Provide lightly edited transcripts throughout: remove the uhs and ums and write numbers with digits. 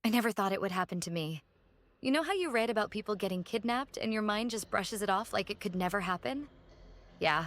I never thought it would happen to me. You know how you read about people getting kidnapped and your mind just brushes it off like it could never happen? Yeah,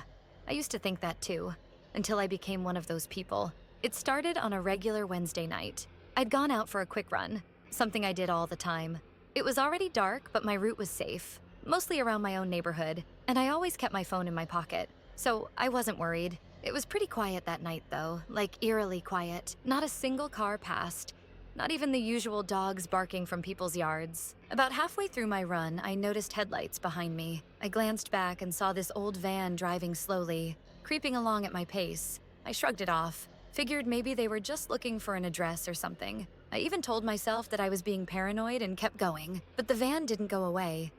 I used to think that too, until I became one of those people. It started on a regular Wednesday night. I'd gone out for a quick run, something I did all the time. It was already dark, but my route was safe, mostly around my own neighborhood, and I always kept my phone in my pocket, so I wasn't worried. It was pretty quiet that night, though, like eerily quiet. Not a single car passed, not even the usual dogs barking from people's yards. About halfway through my run, I noticed headlights behind me. I glanced back and saw this old van driving slowly, creeping along at my pace. I shrugged it off, figured maybe they were just looking for an address or something. I even told myself that I was being paranoid and kept going, but the van didn't go away.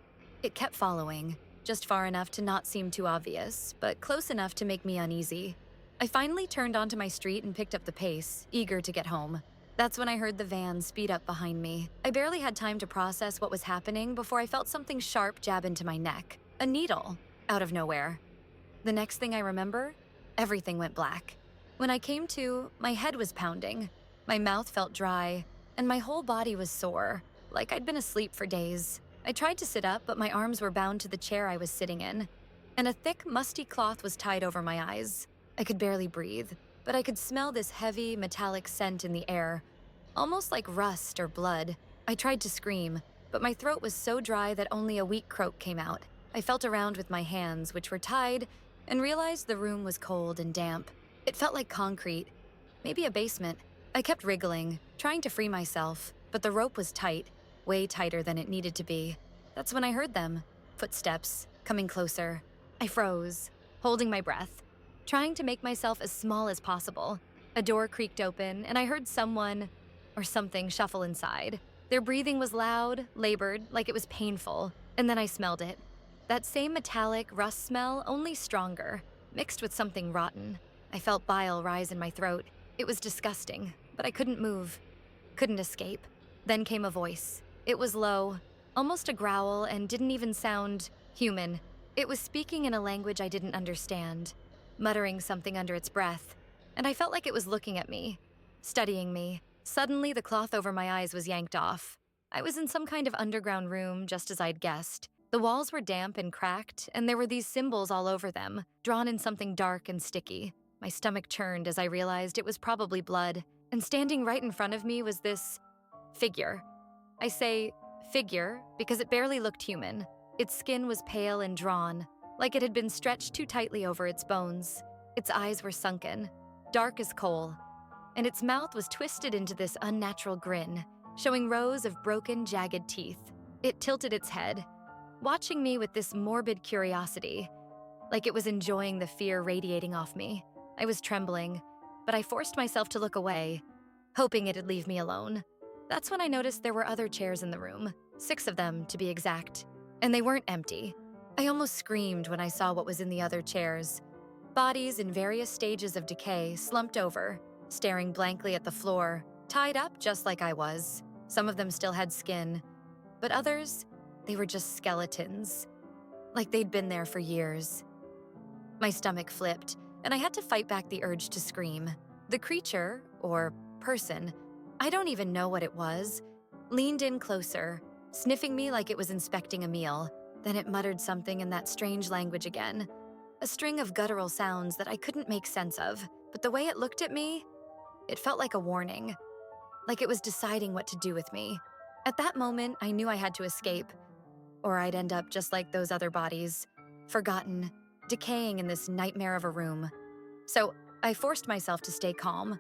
It kept following, just far enough to not seem too obvious, but close enough to make me uneasy. I finally turned onto my street and picked up the pace, eager to get home. That's when I heard the van speed up behind me. I barely had time to process what was happening before I felt something sharp jab into my neck. A needle, out of nowhere. The next thing I remember, everything went black. When I came to, my head was pounding, my mouth felt dry, and my whole body was sore, like I'd been asleep for days. I tried to sit up, but my arms were bound to the chair I was sitting in, and a thick, musty cloth was tied over my eyes. I could barely breathe, but I could smell this heavy, metallic scent in the air, almost like rust or blood. I tried to scream, but my throat was so dry that only a weak croak came out. I felt around with my hands, which were tied, and realized the room was cold and damp. It felt like concrete, maybe a basement. I kept wriggling, trying to free myself, but the rope was tight, way tighter than it needed to be. That's when I heard them, footsteps, coming closer. I froze, holding my breath, trying to make myself as small as possible. A door creaked open, and I heard someone or something shuffle inside. Their breathing was loud, labored, like it was painful, and then I smelled it. That same metallic rust smell, only stronger, mixed with something rotten. I felt bile rise in my throat. It was disgusting, but I couldn't move, couldn't escape. Then came a voice. It was low, almost a growl, and didn't even sound human. It was speaking in a language I didn't understand, muttering something under its breath, and I felt like it was looking at me, studying me. Suddenly, the cloth over my eyes was yanked off. I was in some kind of underground room, just as I'd guessed. The walls were damp and cracked, and there were these symbols all over them, drawn in something dark and sticky. My stomach churned as I realized it was probably blood, and standing right in front of me was this figure. I say figure because it barely looked human. Its skin was pale and drawn, like it had been stretched too tightly over its bones. Its eyes were sunken, dark as coal, and its mouth was twisted into this unnatural grin, showing rows of broken, jagged teeth. It tilted its head, watching me with this morbid curiosity, like it was enjoying the fear radiating off me. I was trembling, but I forced myself to look away, hoping it'd leave me alone. That's when I noticed there were other chairs in the room, 6 of them to be exact, and they weren't empty. I almost screamed when I saw what was in the other chairs. Bodies in various stages of decay, slumped over, staring blankly at the floor, tied up just like I was. Some of them still had skin, but others, they were just skeletons, like they'd been there for years. My stomach flipped, and I had to fight back the urge to scream. The creature, or person, I don't even know what it was, leaned in closer, sniffing me like it was inspecting a meal. Then it muttered something in that strange language again, a string of guttural sounds that I couldn't make sense of, but the way it looked at me, it felt like a warning, like it was deciding what to do with me. At that moment, I knew I had to escape, or I'd end up just like those other bodies, forgotten, decaying in this nightmare of a room. So I forced myself to stay calm,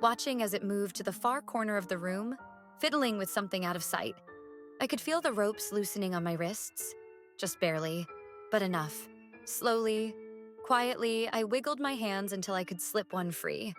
watching as it moved to the far corner of the room, fiddling with something out of sight. I could feel the ropes loosening on my wrists, just barely, but enough. Slowly, quietly, I wiggled my hands until I could slip one free.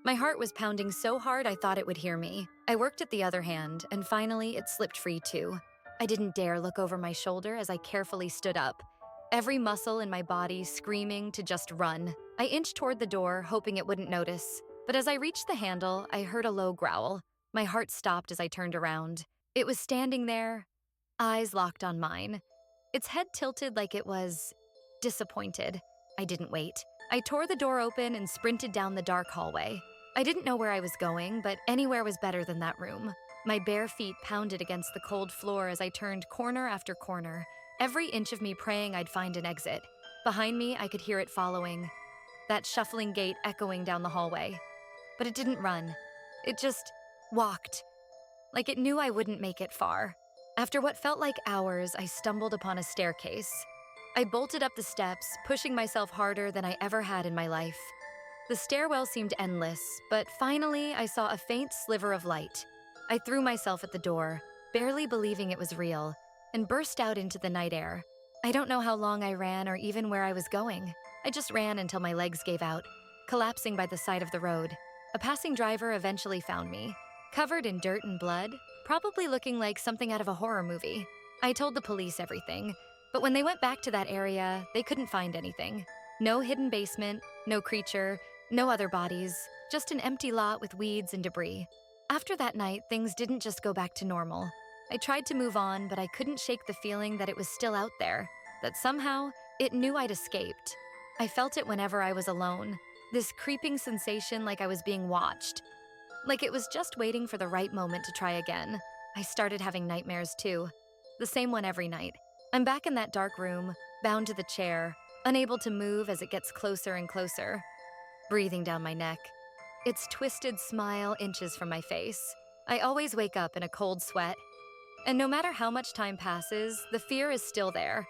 My heart was pounding so hard I thought it would hear me. I worked at the other hand, and finally it slipped free too. I didn't dare look over my shoulder as I carefully stood up, every muscle in my body screaming to just run. I inched toward the door, hoping it wouldn't notice. But as I reached the handle, I heard a low growl. My heart stopped as I turned around. It was standing there, eyes locked on mine. Its head tilted like it was disappointed. I didn't wait. I tore the door open and sprinted down the dark hallway. I didn't know where I was going, but anywhere was better than that room. My bare feet pounded against the cold floor as I turned corner after corner, every inch of me praying I'd find an exit. Behind me, I could hear it following, that shuffling gait echoing down the hallway. But it didn't run. It just walked, like it knew I wouldn't make it far. After what felt like hours, I stumbled upon a staircase. I bolted up the steps, pushing myself harder than I ever had in my life. The stairwell seemed endless, but finally I saw a faint sliver of light. I threw myself at the door, barely believing it was real, and burst out into the night air. I don't know how long I ran or even where I was going. I just ran until my legs gave out, collapsing by the side of the road. A passing driver eventually found me, covered in dirt and blood, probably looking like something out of a horror movie. I told the police everything, but when they went back to that area, they couldn't find anything. No hidden basement, no creature, no other bodies, just an empty lot with weeds and debris. After that night, things didn't just go back to normal. I tried to move on, but I couldn't shake the feeling that it was still out there, that somehow it knew I'd escaped. I felt it whenever I was alone, this creeping sensation like I was being watched, like it was just waiting for the right moment to try again. I started having nightmares too, the same one every night. I'm back in that dark room, bound to the chair, unable to move as it gets closer and closer, breathing down my neck. Its twisted smile inches from my face. I always wake up in a cold sweat. And no matter how much time passes, the fear is still there,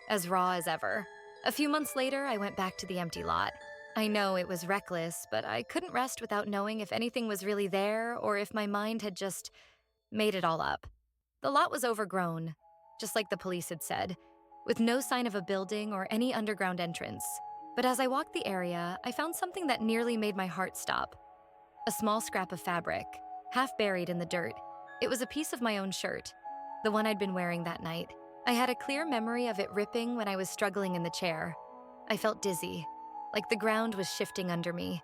as raw as ever. A few months later, I went back to the empty lot. I know it was reckless, but I couldn't rest without knowing if anything was really there or if my mind had just made it all up. The lot was overgrown, just like the police had said, with no sign of a building or any underground entrance. But as I walked the area, I found something that nearly made my heart stop. A small scrap of fabric, half buried in the dirt. It was a piece of my own shirt, the one I'd been wearing that night. I had a clear memory of it ripping when I was struggling in the chair. I felt dizzy, like the ground was shifting under me,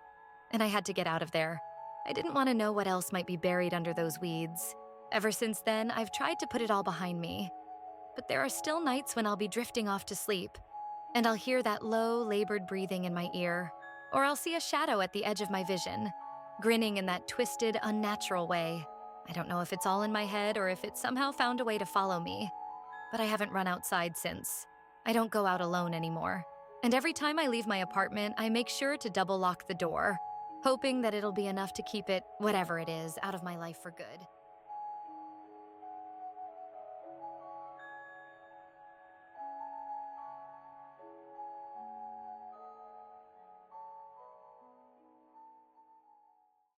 and I had to get out of there. I didn't want to know what else might be buried under those weeds. Ever since then, I've tried to put it all behind me. But there are still nights when I'll be drifting off to sleep, and I'll hear that low, labored breathing in my ear, or I'll see a shadow at the edge of my vision, grinning in that twisted, unnatural way. I don't know if it's all in my head or if it somehow found a way to follow me, but I haven't run outside since. I don't go out alone anymore. And every time I leave my apartment, I make sure to double lock the door, hoping that it'll be enough to keep it, whatever it is, out of my life for good.